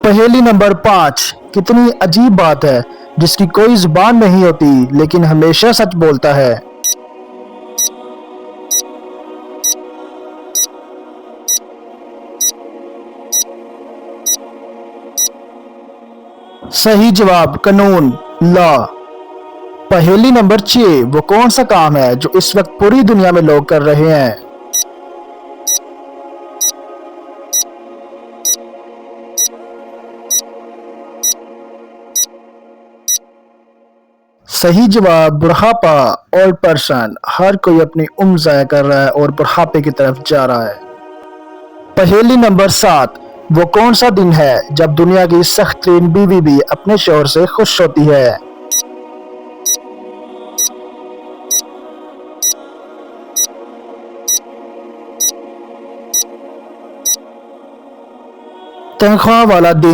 पहेली नंबर 5। कितनी अजीब बात है जिसकी कोई जुबान नहीं होती लेकिन हमेशा सच बोलता है। सही जवाब कानून, लॉ। पहेली नंबर 6। वो कौन सा काम है जो इस वक्त पूरी दुनिया में लोग कर रहे हैं। सही जवाब बुढ़ापा, ओल्ड पर्सन। हर कोई अपनी उम्र ज़ाया कर रहा है और बुढ़ापे की तरफ जा रहा है। पहेली नंबर 7। वो कौन सा दिन है जब दुनिया की सख्त तरीन बीवी भी अपने शौहर से खुश होती है। तनख्वाह वाला दिन।